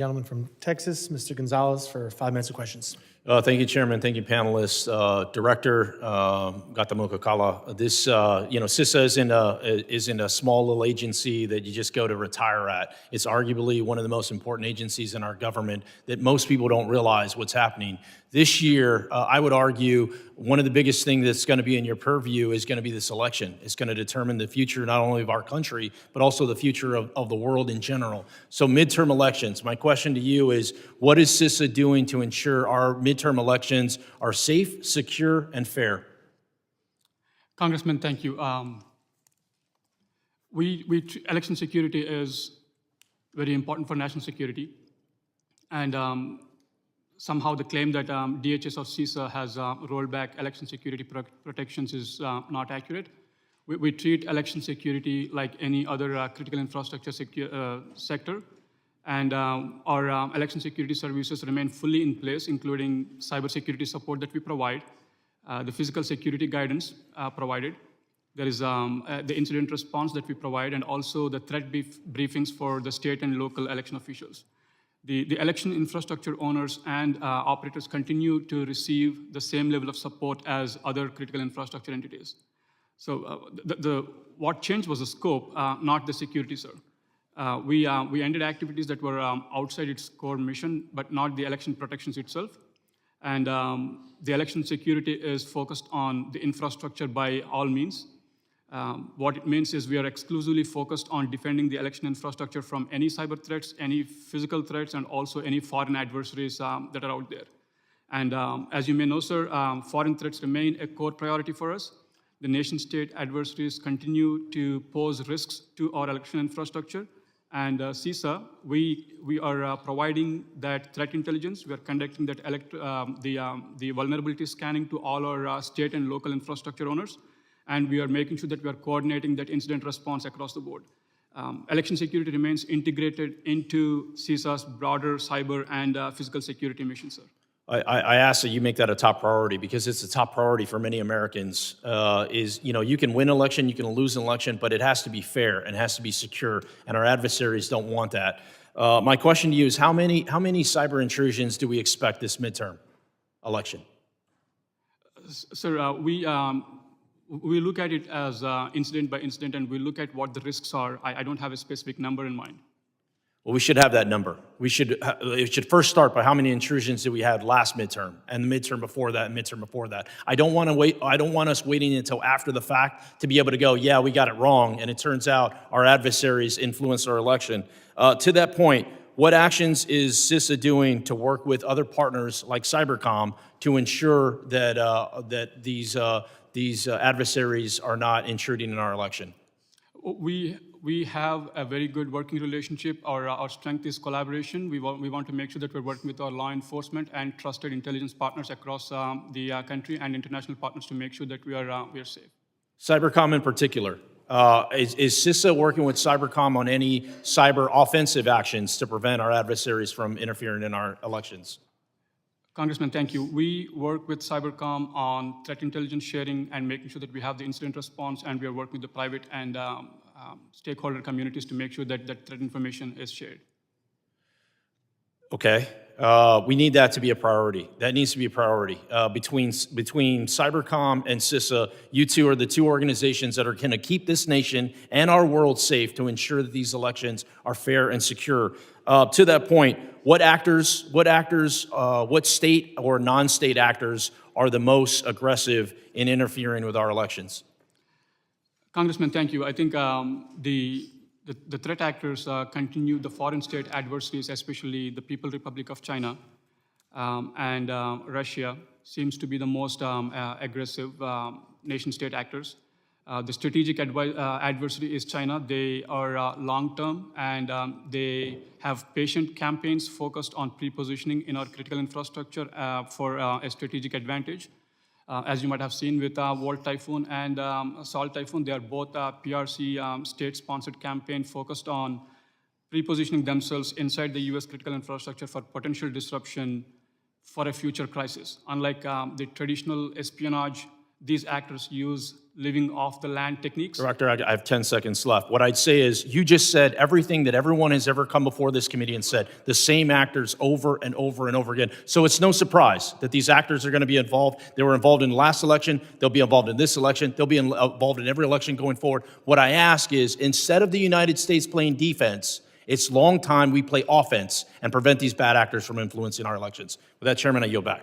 Gentleman from Texas, Mr. Gonzales, for 5 minutes of questions. Thank you, Chairman. Thank you, panelists. Director Gatamukakala, this, CISA isn't a small little agency that you just go to retire at. It's arguably one of the most important agencies in our government that most people don't realize what's happening. This year, I would argue one of the biggest things that's going to be in your purview is going to be this election. It's going to determine the future not only of our country, but also the future of the world in general. So midterm elections, my question to you is, what is CISA doing to ensure our midterm elections are safe, secure, and fair? Congressman, thank you. Election security is very important for national security. And somehow the claim that DHS or CISA has rolled back election security protections is not accurate. We treat election security like any other critical infrastructure sector. And our election security services remain fully in place, including cybersecurity support that we provide, the physical security guidance provided. There is the incident response that we provide, and also the threat briefings for the state and local election officials. The election infrastructure owners and operators continue to receive the same level of support as other critical infrastructure entities. So what changed was the scope, not the security, sir. We ended activities that were outside its core mission, but not the election protections itself. And the election security is focused on the infrastructure by all means. What it means is we are exclusively focused on defending the election infrastructure from any cyber threats, any physical threats, and also any foreign adversaries that are out there. And as you may know, sir, foreign threats remain a core priority for us. The nation-state adversaries continue to pose risks to our election infrastructure. And CISA, we are providing that threat intelligence. We are conducting that the vulnerability scanning to all our state and local infrastructure owners. And we are making sure that we are coordinating that incident response across the board. Election security remains integrated into CISA's broader cyber and physical security mission, sir. I ask that you make that a top priority because it's a top priority for many Americans. You can win an election, you can lose an election, but it has to be fair and it has to be secure, and our adversaries don't want that. My question to you is, how many cyber intrusions do we expect this midterm election? Sir, we look at it as incident by incident, and we look at what the risks are. I don't have a specific number in mind. Well, we should have that number. It should first start by how many intrusions did we have last midterm, and the midterm before that, and midterm before that. I don't want us waiting until after the fact to be able to go, yeah, we got it wrong, and it turns out our adversaries influenced our election. To that point, what actions is CISA doing to work with other partners like Cybercom to ensure that these adversaries are not intruding in our election? We have a very good working relationship. Our strength is collaboration. We want to make sure that we're working with our law enforcement and trusted intelligence partners across the country and international partners to make sure that we are safe. Cybercom in particular. Is CISA working with Cybercom on any cyber offensive actions to prevent our adversaries from interfering in our elections? Congressman, thank you. We work with Cybercom on threat intelligence sharing and making sure that we have the incident response, and we are working with the private and stakeholder communities to make sure that that threat information is shared. Okay. We need that to be a priority. That needs to be a priority. Between Cybercom and CISA, you two are the two organizations that are going to keep this nation and our world safe to ensure that these elections are fair and secure. To that point, what state or non-state actors are the most aggressive in interfering with our elections? Congressman, thank you. I think the threat actors continue, the foreign state adversaries, especially the People's Republic of China and Russia, seems to be the most aggressive nation-state actors. The strategic adversary is China. They are long-term, and they have patient campaigns focused on pre-positioning in our critical infrastructure for a strategic advantage. As you might have seen with Volt Typhoon and Salt Typhoon, they are both PRC state-sponsored campaign focused on pre-positioning themselves inside the U.S. critical infrastructure for potential disruption for a future crisis. Unlike the traditional espionage, these actors use living off the land techniques. Director, I have 10 seconds left. What I'd say is, you just said everything that everyone has ever come before this committee and said, the same actors over and over and over again. So it's no surprise that these actors are going to be involved. They were involved in the last election. They'll be involved in this election. They'll be involved in every election going forward. What I ask is, instead of the United States playing defense, it's long time we play offense and prevent these bad actors from influencing our elections. With that, Chairman, I yield back.